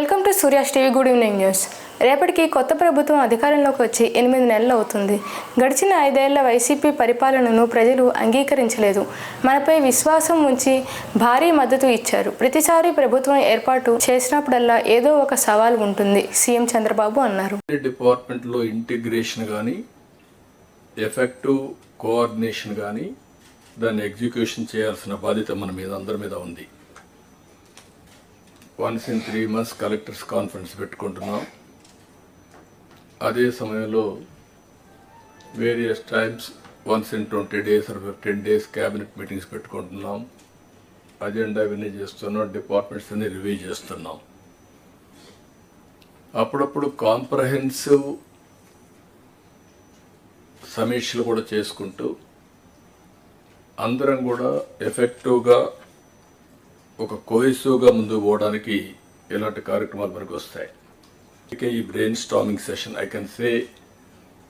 Welcome to Surya's TV. Good evening news. రేపటికి కొత్త ప్రభుత్వం అధికారంలోకి వచ్చి 8 నెలలు అవుతుంది. గడిచిన 5 ఏళ్ల వైసీపీ పరిపాలనను ప్రజలు అంగీకరించలేదు. మనపై విశ్వాసం ఉంచి భారీ మద్దతు ఇచ్చారు. ప్రతిసారి ప్రభుత్వం ఏర్పాటు చేసినప్పుడల్లా ఏదో ఒక సవాల్ ఉంటుంది, సీఎం చంద్రబాబు అన్నారు. డిపార్ట్మెంట్లో ఇంటిగ్రేషన్ కానీ, ఎఫెక్టివ్ కోఆర్డినేషన్ కానీ, దాన్ని ఎగ్జిక్యూషన్ చేయాల్సిన బాధ్యత మన మీద అందరి మీద ఉంది. Once in 3 months collectors conference పెట్టుకుంటున్నాం. అదే సమయంలో various times once in 20 days or 15 days cabinet meetings పెట్టుకుంటున్నాం. అజెండా ఇవన్నీ చేస్తున్నాం, డిపార్ట్మెంట్స్ అన్ని రివ్యూ చేస్తున్నాం. అప్పుడప్పుడు కాంప్రహెన్సివ్ సమీక్షలు కూడా చేసుకుంటూ అందరం కూడా ఎఫెక్టివ్గా ఒక కోహెసివ్గా ముందుకు పోవడానికి ఇలాంటి కార్యక్రమాలు మనకు వస్తాయి. ఇక ఈ brain storming session, I can say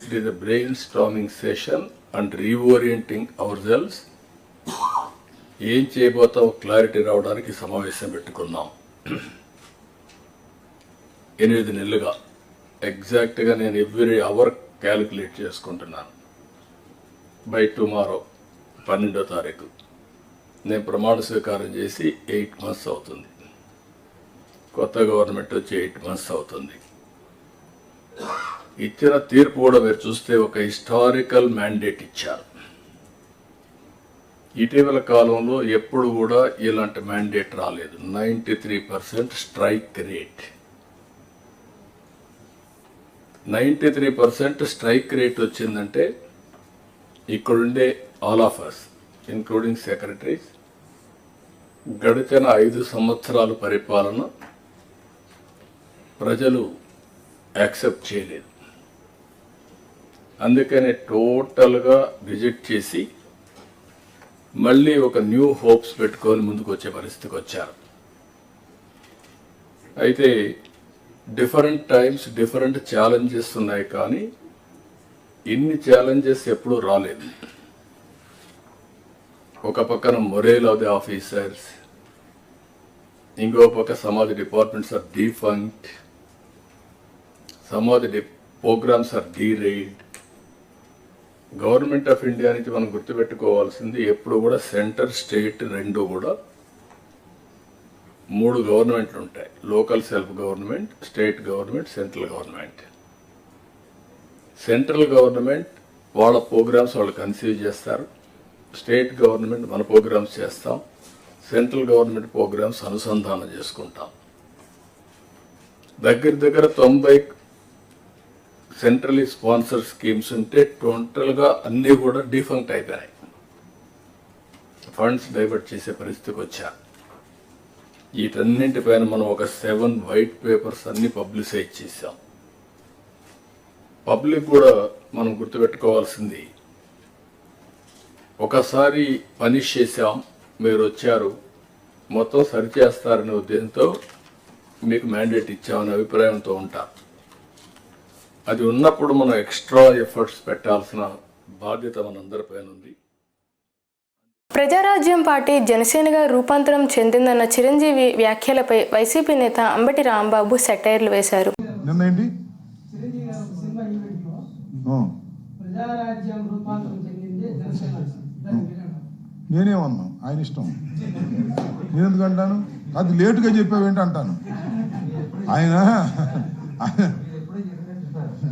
it is a brain storming session and reorienting hour cells. ఏం చేయబోతాం క్లారిటీ రావడానికి సమావేశం పెట్టుకున్నాం. 8 నెలలుగా ఎగ్జాక్ట్గా నేను ఎవ్రీ అవర్ క్యాలిక్యులేట్ చేసుకుంటున్నాను. బై టుమారో 12వ తారీఖు నేను ప్రమాణ స్వీకారం చేసి 8 months అవుతుంది. కొత్త గవర్నమెంట్ వచ్చి 8 months అవుతుంది. ఇచ్చిన తీర్పు కూడా మీరు చూస్తే ఒక హిస్టారికల్ మ్యాండేట్ ఇచ్చారు. ఇటీవల కాలంలో ఎప్పుడు కూడా ఇలాంటి మ్యాండేట్ రాలేదు. 93% స్ట్రైక్ రేట్. 93% స్ట్రైక్ రేట్ వచ్చిందంటే ఇక్కడుండే all of us including secretaries గడిచిన 5 సంవత్సరాల పరిపాలన ప్రజలు యాక్సెప్ట్ చేయలేదు. అందుకనే టోటల్గా రిజెక్ట్ చేసి మళ్ళీ ఒక న్యూ హోప్స్ పెట్టుకొని ముందుకు వచ్చే పరిస్థితికి వచ్చారు. అయితే డిఫరెంట్ టైమ్స్ డిఫరెంట్ ఛాలెంజెస్ ఉన్నాయి, కానీ ఇన్ని ఛాలెంజెస్ ఎప్పుడూ రాలేదు. ఒక పక్కన మొరేల్ ఆఫ్ ది ఆఫీసర్స్, ఇంకో పక్క some of the departments are defunct, some of the programmes are deride. Government of India నుంచి మనం గుర్తుపెట్టుకోవాల్సింది ఎప్పుడు కూడా సెంటర్ స్టేట్ రెండు కూడా 3 గవర్నమెంట్లు ఉంటాయి. Local self government, state government, central government. Central government వాళ్ళ ప్రోగ్రామ్స్ వాళ్ళు కన్సీవ్ చేస్తారు, స్టేట్ గవర్నమెంట్ మన ప్రోగ్రామ్స్ చేస్తాం, సెంట్రల్ గవర్నమెంట్ ప్రోగ్రామ్స్ అనుసంధానం చేసుకుంటాం. దగ్గర 90 సెంట్రలీ స్పాన్సర్ స్కీమ్స్ ఉంటే టోటల్గా అన్నీ కూడా డిఫంక్ట్ అయిపోయినాయి. ఫండ్స్ డైవర్ట్ చేసే పరిస్థితికి వచ్చారు. వీటన్నింటిపైన మనం ఒక 7 వైట్ పేపర్స్ అన్ని పబ్లిసైజ్ చేశాం. పబ్లిక్ కూడా మనం గుర్తుపెట్టుకోవాల్సింది, ఒకసారి పనిష్ చేశాం, మీరు వచ్చారు, మొత్తం సరిచేస్తారనే ఉద్దేశంతో మీకు మ్యాండేట్ ఇచ్చామనే అభిప్రాయంతో ఉంటారు. అది ఉన్నప్పుడు మనం ఎక్స్ట్రా ఎఫర్ట్స్ పెట్టాల్సిన బాధ్యత మనందరిపైన ఉంది. ప్రజారాజ్యం పార్టీ జనసేనగా రూపాంతరం చెందిందన్న చిరంజీవి వ్యాఖ్యలపై వైసీపీ నేత అంబటి రాంబాబు సెటైర్లు వేశారు. నేనేమన్నా ఆయన ఇష్టం, నేను ఎందుకు అంటాను? అది లేటుగా చెప్పావేంటి అంటాను. ఆయన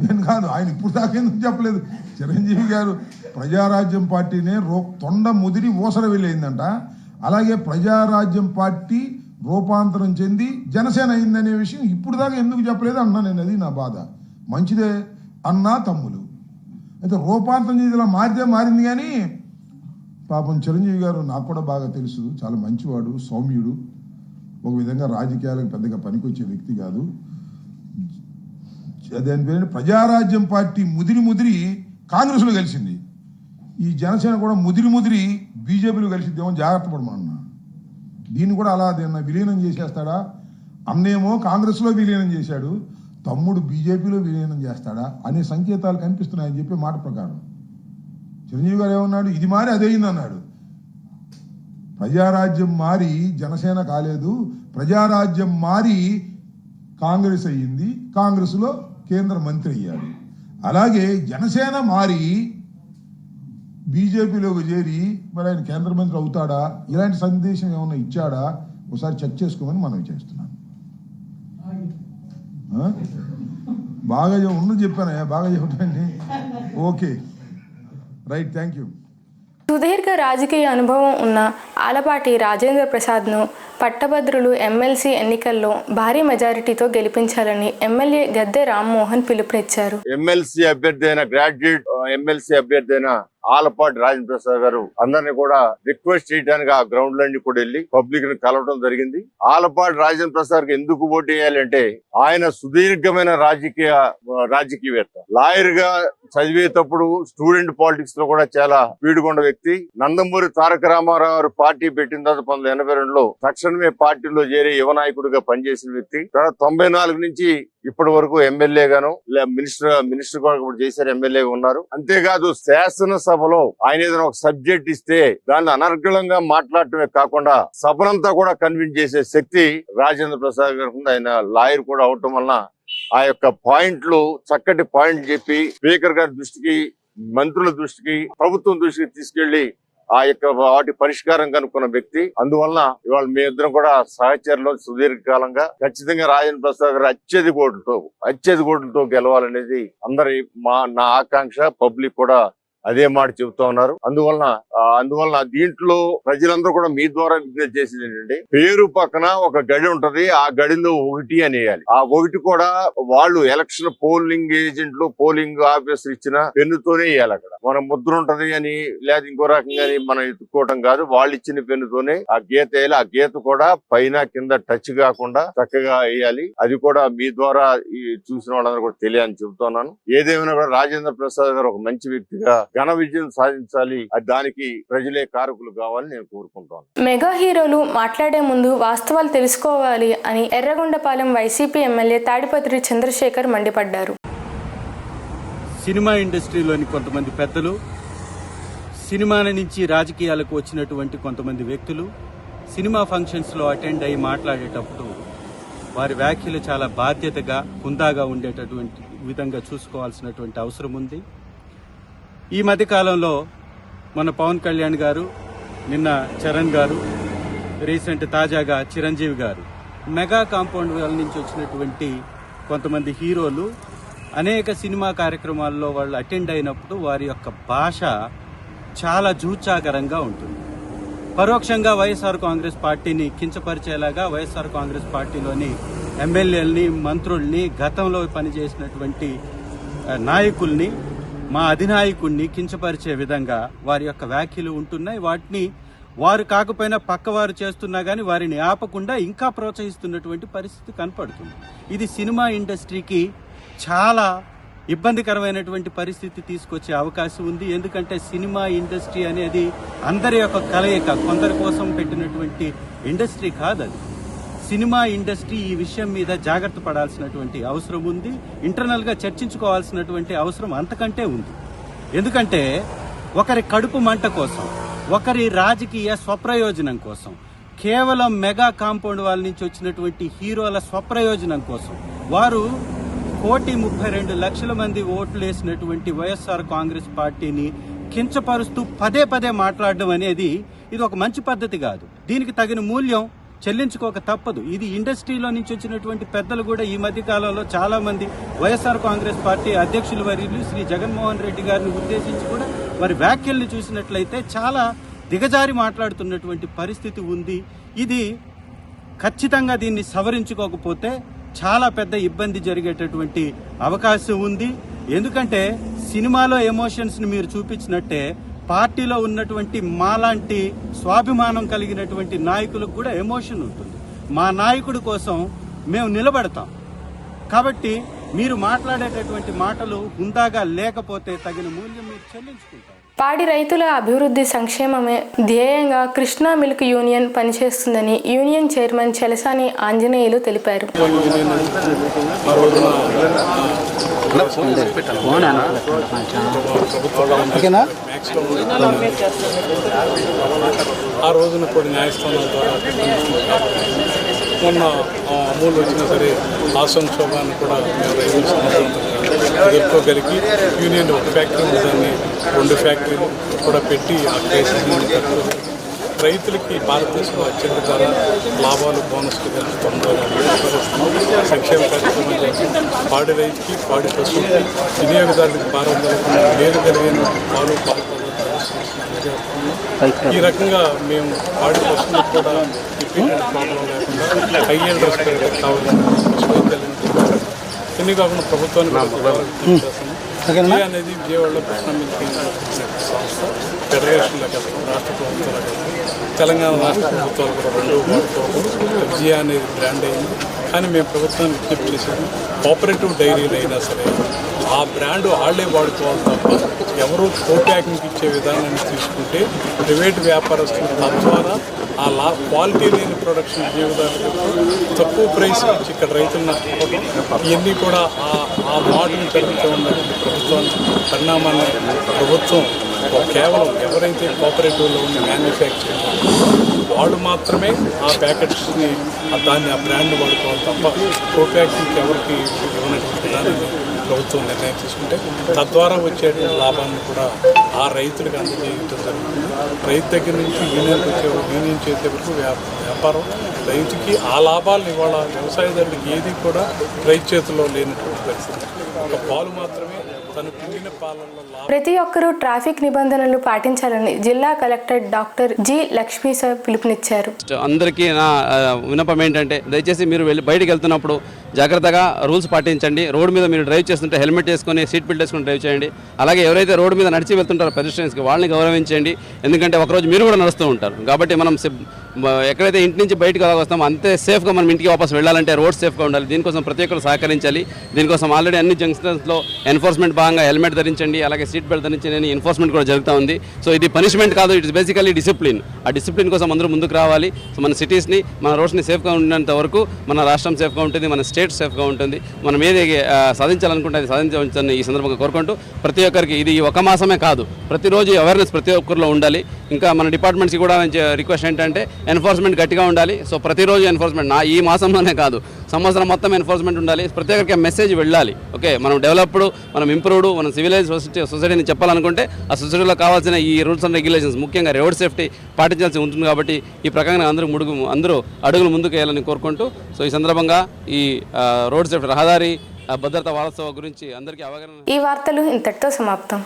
నేను కాదు, ఆయన ఇప్పుడు దాకా ఎందుకు చెప్పలేదు. చిరంజీవి గారు ప్రజారాజ్యం పార్టీనే తొండ ముదిరి ఊసర వెళ్ళిందంట. అలాగే ప్రజారాజ్యం పార్టీ రూపాంతరం చెంది జనసేన అయిందనే విషయం ఇప్పుడు దాకా ఎందుకు చెప్పలేదు అన్నా నేను. అది నా బాధ. మంచిదే అన్నా తమ్ములు, అయితే రూపాంతరం చేసి ఇలా మారింది. కానీ పాపం చిరంజీవి గారు నాకు కూడా బాగా తెలుసు, చాలా మంచివాడు, సౌమ్యుడు, ఒక విధంగా రాజకీయాలకు పెద్దగా పనికొచ్చే వ్యక్తి కాదు. దాని పేరు ప్రజారాజ్యం పార్టీ ముదిరి కాంగ్రెస్లో కలిసింది. ఈ జనసేన కూడా ముదిరి బీజేపీలో కలిసిద్దేమో, జాగ్రత్త పడమన్నా. దీన్ని కూడా అలా విలీనం చేసేస్తాడా? అన్నేమో కాంగ్రెస్లో విలీనం చేశాడు, తమ్ముడు బీజేపీలో విలీనం చేస్తాడా అనే సంకేతాలు కనిపిస్తున్నాయని చెప్పే మాట ప్రకారం చిరంజీవి గారు ఏమన్నాడు, ఇది మారి అదేయింది అన్నాడు. ప్రజారాజ్యం మారి జనసేన కాలేదు, ప్రజారాజ్యం మారి కాంగ్రెస్ అయ్యింది, కాంగ్రెస్లో కేంద్ర మంత్రి అయ్యాడు. అలాగే జనసేన మారి బీజేపీలోకి చేరి మరి ఆయన కేంద్ర మంత్రి అవుతాడా, ఇలాంటి సందేశం ఏమైనా ఇచ్చాడా ఒకసారి చెక్ చేసుకోమని మనం చేస్తున్నాం. బాగా ఉన్నది చెప్పాను, బాగా చెప్పండి. Okay, right, thank you. సుదీర్ఘ రాజకీయ అనుభవం ఉన్న ఆలపాటి రాజేంద్ర ప్రసాద్ను పట్టభద్రులు ఎమ్మెల్సీ ఎన్నికల్లో భారీ మెజారిటీతో గెలిపించాలని ఎమ్మెల్యే గద్దె రామ్మోహన్ పిలుపునిచ్చారు. ఎమ్మెల్సీ అభ్యర్థి అయిన గ్రాడ్యుయేట్ ఎమ్మెల్సీ అభ్యర్థి అయిన ఆలపాటి రాజేంద్ర ప్రసాద్ గారు అందరినీ కూడా రిక్వెస్ట్ చేయడానికి ఆ గ్రౌండ్ లన్నీ కూడా వెళ్ళి పబ్లిక్ ని కలవడం జరిగింది. ఆలపాటి రాజేంద్ర ప్రసాద్ కి ఎందుకు ఓటు వేయాలంటే ఆయన సుదీర్ఘమైన రాజకీయవేత్త, లాయర్ గా చదివేటప్పుడు స్టూడెంట్ పాలిటిక్స్ లో కూడా చాలా పీడుకొండ వ్యక్తి. నందమూరి తారక రామారావు గారు పార్టీ పెట్టిన తర్వాత 1982లో తక్షణమే పార్టీలో చేరి యువ నాయకుడిగా పనిచేసిన వ్యక్తి. తర్వాత 94 నుంచి ఇప్పటి వరకు ఎమ్మెల్యే గాను మినిస్టర్ కూడా చేశారు, ఎమ్మెల్యేగా ఉన్నారు. అంతేకాదు శాసనసభలో ఆయన ఏదైనా ఒక సబ్జెక్ట్ ఇస్తే దాన్ని అనర్గళంగా మాట్లాడటమే కాకుండా సభనంతా కూడా కన్విన్స్ చేసే శక్తి రాజేంద్ర ప్రసాద్ గారికి ఉంది. ఆయన లాయర్ కూడా అవటం వలన ఆ యొక్క పాయింట్లు చక్కటి పాయింట్ చెప్పి స్పీకర్ గారి దృష్టికి, మంత్రుల దృష్టికి, ప్రభుత్వం దృష్టికి తీసుకెళ్లి ఆ యొక్క వాటి పరిష్కారం కనుక్కున్న వ్యక్తి. అందువలన ఇవాళ మీ ఇద్దరం కూడా సహచరులు సుదీర్ఘకాలంగా ఖచ్చితంగా రాజేంద్ర ప్రసాద్ గారు అత్యధిక ఓట్లతో గెలవాలనేది నా ఆకాంక్ష. పబ్లిక్ కూడా అదే మాట చెబుతా ఉన్నారు. అందువలన దీంట్లో ప్రజలందరూ కూడా మీ ద్వారా విజ్ఞప్తి చేసేది ఏంటంటే, పేరు పక్కన ఒక గడి ఉంటది, ఆ గడిలో 1 అని వేయాలి. ఆ 1 కూడా వాళ్ళు ఎలక్షన్ పోలింగ్ ఏజెంట్లు, పోలింగ్ ఆఫీసర్ ఇచ్చిన పెన్నుతోనే వేయాలి. అక్కడ మన ముద్ర ఉంటది అని లేదా ఇంకో రకంగా మనం ఎత్తుకోవటం కాదు, వాళ్ళు ఇచ్చిన పెన్నుతోనే ఆ గీత వేయాలి. ఆ గీత కూడా పైన కింద టచ్ కాకుండా చక్కగా వేయాలి. అది కూడా మీ ద్వారా చూసిన వాళ్ళందరూ కూడా తెలియాలని చెబుతున్నాను. ఏదేమైనా కూడా రాజేంద్ర ప్రసాద్ గారు ఒక మంచి వ్యక్తిగా ఘన విజయం సాధించాలి, దానికి ప్రజలే కారకులు కావాలని నేను కోరుకుంటాను. మెగా హీరోలు మాట్లాడే ముందు వాస్తవాలు తెలుసుకోవాలి అని ఎర్రగొండపాలెం వైసీపీ ఎమ్మెల్యే తాడిపత్రి చంద్రశేఖర్ మండిపడ్డారు. సినిమా ఇండస్ట్రీలోని కొంతమంది పెద్దలు, సినిమాల నుంచి రాజకీయాలకు వచ్చినటువంటి కొంతమంది వ్యక్తులు సినిమా ఫంక్షన్స్లో అటెండ్ అయ్యి మాట్లాడేటప్పుడు వారి వ్యాఖ్యలు చాలా బాధ్యతగా, హుందాగా ఉండేటటువంటి విధంగా చూసుకోవాల్సినటువంటి అవసరం ఉంది. ఈ మధ్యకాలంలో మన పవన్ కళ్యాణ్ గారు, నిన్న చరణ్ గారు, తాజాగా చిరంజీవి గారు మెగా కాంపౌండ్ వాళ్ళ నుంచి వచ్చినటువంటి కొంతమంది హీరోలు అనేక సినిమా కార్యక్రమాల్లో వాళ్ళు అటెండ్ అయినప్పుడు వారి యొక్క భాష చాలా జూచాకరంగా ఉంటుంది. పరోక్షంగా వైఎస్ఆర్ కాంగ్రెస్ పార్టీని కించపరిచేలాగా, వైఎస్ఆర్ కాంగ్రెస్ పార్టీలోని ఎమ్మెల్యేలని, మంత్రుల్ని, గతంలో పనిచేసినటువంటి నాయకుల్ని, మా అధినాయకుడిని కించపరిచే విధంగా వారి యొక్క వ్యాఖ్యలు ఉంటున్నాయి. వాటిని వారు కాకపోయినా పక్కవారు చేస్తున్నా కానీ వారిని ఆపకుండా ఇంకా ప్రోత్సహిస్తున్నటువంటి పరిస్థితి కనపడుతుంది. ఇది సినిమా ఇండస్ట్రీకి చాలా ఇబ్బందికరమైనటువంటి పరిస్థితి తీసుకొచ్చే అవకాశం ఉంది. ఎందుకంటే సినిమా ఇండస్ట్రీ అనేది అందరి యొక్క కలయిక, కొందరి కోసం పెట్టినటువంటి ఇండస్ట్రీ కాదు అది. సినిమా ఇండస్ట్రీ ఈ విషయం మీద జాగ్రత్త పడాల్సినటువంటి అవసరం ఉంది. ఇంటర్నల్ గా చర్చించుకోవాల్సినటువంటి అవసరం అంతకంటే ఉంది. ఎందుకంటే ఒకరి కడుపు మంట కోసం, ఒకరి రాజకీయ స్వప్రయోజనం కోసం, కేవలం మెగా కాంపౌండ్ వాళ్ళ నుంచి వచ్చినటువంటి హీరోల స్వప్రయోజనం కోసం వారు 1,32,00,000 మంది ఓట్లు వేసినటువంటి వైఎస్ఆర్ కాంగ్రెస్ పార్టీని కించపరుస్తూ పదే మాట్లాడడం అనేది ఇది ఒక మంచి పద్ధతి కాదు. దీనికి తగిన మూల్యం చెల్లించుకోక తప్పదు. ఇది ఇండస్ట్రీలో నుంచి వచ్చినటువంటి పెద్దలు కూడా ఈ మధ్య కాలంలో చాలా మంది వైఎస్ఆర్ కాంగ్రెస్ పార్టీ అధ్యక్షులు వర్యులు శ్రీ జగన్మోహన్ రెడ్డి గారిని ఉద్దేశించి కూడా వారి వ్యాఖ్యల్ని చూసినట్లయితే చాలా దిగజారి మాట్లాడుతున్నటువంటి పరిస్థితి ఉంది. ఇది ఖచ్చితంగా దీన్ని సవరించుకోకపోతే చాలా పెద్ద ఇబ్బంది జరిగేటటువంటి అవకాశం ఉంది. ఎందుకంటే సినిమాలో ఎమోషన్స్ ని మీరు చూపించినట్టే పార్టీలో ఉన్నటువంటి మాలాంటి స్వాభిమానం కలిగినటువంటి నాయకులకు కూడా ఎమోషన్ ఉంటుంది. మా నాయకుడి కోసం మేము నిలబడతాం. కాబట్టి మీరు మాట్లాడేటటువంటి మాటలు హుందాగా లేకపోతే తగిన మూల్యం మీరు చెల్లించుకుంటారు. పాడి రైతుల అభివృద్ధి సంక్షేమమే ధ్యేయంగా కృష్ణా మిల్క్ యూనియన్ పనిచేస్తుందని యూనియన్ చైర్మన్ చెలసాని ఆంజనేయులు తెలిపారు. ఆ రోజున కొన్ని న్యాయస్థానాల ద్వారా మొన్న అమూల్ వచ్చినా సరే ఆ సంక్షోభాన్ని కూడా మేము రైతులు సమర్థవంతంగా ఎదుర్కోగలిగి యూనియన్ ఒక ఫ్యాక్టరీ దాన్ని 2 ఫ్యాక్టరీలు కూడా పెట్టి ఆ కేసుని తట్టుకోగలిగి రైతులకి భారతదేశంలో అత్యంత ధర లాభాలు బోనస్లు కలుగుతుందో సంక్షేమ కార్యక్రమాలు చేసి పాడి రైతుకి పాడి పశువులకి వినియోగదారులకి భారం కలుగుతున్న మేలు కలిగిన పాలు ఈ రకంగా మేము పాడి పశువులకు కూడా రిపీటెడ్ ప్రాబ్లం లేకుండా హై అండ్ రెస్పెక్ట్ కావాలని ఎన్ని కాకుండా ప్రభుత్వానికి చేస్తాము అనేది విజయవాడలో కృష్ణా మిల్క్ సంస్థ ఫెడరేషన్లో కలుస్తాం రాష్ట్ర ప్రభుత్వాలు కలుస్తాం తెలంగాణ రాష్ట్ర ప్రభుత్వాలు కూడా 2 వాడుకోవడం విజయ అనేది బ్రాండ్ అయింది. కానీ మేము ప్రభుత్వాన్ని విజ్ఞప్తి చేసేది కోఆపరేటివ్ డైరీలు అయినా సరే ఆ బ్రాండ్ వాళ్ళే వాడుకోవాలి తప్ప ఎవరూ కో-ప్యాకింగ్కి ఇచ్చే విధానాన్ని తీసుకుంటే ప్రైవేటు వ్యాపారస్తులు తద్వారా ఆ క్వాలిటీ లేని ప్రొడక్షన్ వినియోగదారులకు తక్కువ ప్రైస్ ఇచ్చి ఇక్కడ రైతులు నష్టపోవడం ఇవన్నీ కూడా ఆ మాటను జరుగుతూ ఉన్నటువంటి ప్రభుత్వాన్ని పరిణామాన్ని ప్రభుత్వం కేవలం ఎవరైతే కోఆపరేటివ్లో ఉన్న మ్యానుఫ్యాక్చరింగ్ వాళ్ళు మాత్రమే ఆ ప్యాకెట్స్ని దాన్ని ఆ బ్రాండ్ వాడుకోవాలి తప్ప కో-ప్యాకింగ్కి ఎవరికి ఇవ్వనటువంటి విధానాన్ని ప్రభుత్వం నిర్ణయం తీసుకుంటే తద్వారా వచ్చేటువంటి లాభాన్ని కూడా ఆ రైతులకు అందజేయడం జరుగుతుంది. రైతు దగ్గర నుంచి యూనియన్ చేసే వరకు వ్యాపారం రైతుకి ఆ లాభాలను ఇవాళ వ్యవసాయదారుడికి ఏది కూడా రైతు చేతిలో లేనటువంటి పరిస్థితి. ఒక పాలు మాత్రమే తను పిండిన పాలనలో ప్రతి ఒక్కరూ ట్రాఫిక్ నిబంధనలు పాటించాలని జిల్లా collector doctor G Lakshmi sir పిలుపునిచ్చారు. అందరికీ నా విన్నపం ఏంటంటే దయచేసి మీరు బయటికి వెళ్తున్నప్పుడు జాగ్రత్తగా రూల్స్ పాటించండి. రోడ్డు మీద మీరు డ్రైవ్ చేస్తుంటే హెల్మెట్ వేసుకొని సీట్ బెల్ట్ వేసుకొని డ్రైవ్ చేయండి. అలాగే ఎవరైతే రోడ్డు మీద నడిచి వెళ్తుంటారో పెడెస్ట్రియన్స్కి వాళ్ళని గౌరవించండి. ఎందుకంటే ఒకరోజు మీరు కూడా నడుస్తూ ఉంటారు కాబట్టి మనం ఎక్కడైతే ఇంటి నుంచి బయటకు వస్తామో అంతే సేఫ్గా మనం ఇంటికి వాపస్ వెళ్ళాలంటే రోడ్ సేఫ్గా ఉండాలి. దీనికోసం ప్రతి ఒక్కరు సహకరించాలి. దీనికోసం ఆల్రెడీ అన్ని జంక్షన్స్లో ఎన్ఫోర్స్మెంట్ భాగంగా హెల్మెట్ ధరించండి, అలాగే సీట్ బెల్ట్ ధరించండి ఎన్ఫోర్స్మెంట్ కూడా జరుగుతూ ఉంది. సో ఇది పనిష్మెంట్ కాదు, ఇట్స్ బేసికలీ డిసిప్లిన్. ఆ డిసిప్లిన్ కోసం అందరూ ముందుకు రావాలి. సో మన సిటీస్ని మన రోడ్స్ని సేఫ్గా ఉన్నంత వరకు మన రాష్ట్రం సేఫ్గా ఉంటుంది, మన స్టేట్ సేఫ్గా ఉంటుంది. మనం ఏది సాధించాలనుకుంటే అది సాధించవచ్చని ఈ సందర్భంగా కోరుకుంటూ ప్రతి ఒక్కరికి ఇది ఒక మాసమే కాదు, ప్రతిరోజు అవేర్నెస్ ప్రతి ఒక్కరిలో ఉండాలి. ఇంకా మన డిపార్ట్మెంట్స్కి కూడా రిక్వెస్ట్ ఏంటంటే ఎన్ఫోర్స్మెంట్ గట్టిగా ఉండాలి. సో ప్రతిరోజు ఎన్ఫోర్స్మెంట్ ఈ మాసంలోనే కాదు సంవత్సరం మొత్తం ఎన్ఫోర్స్మెంట్ ఉండాలి. ప్రతి ఒక్కరికి మెసేజ్ వెళ్ళాలి. ఓకే, మనం డెవలప్డ్, మనం ఇంప్రూవ్డ్, మనం సివిలైజ్ సొసైటీని చెప్పాలనుకుంటే ఆ సొసైటీలో కావాల్సిన ఈ రూల్స్ అండ్ రెగ్యులేషన్స్ ముఖ్యంగా రోడ్ సేఫ్టీ పాటించాల్సి ఉంటుంది. కాబట్టి ఈ ప్రకారంగా అందరూ అడుగులు ముందుకు వేయాలని కోరుకుంటూ సో ఈ సందర్భంగా ఈ రోడ్ సేఫ్టీ రహదారి భద్రతా వారోత్సవం గురించి అందరికీ అవగాహన. ఈ వార్తలు ఇంతటితో సమాప్తం.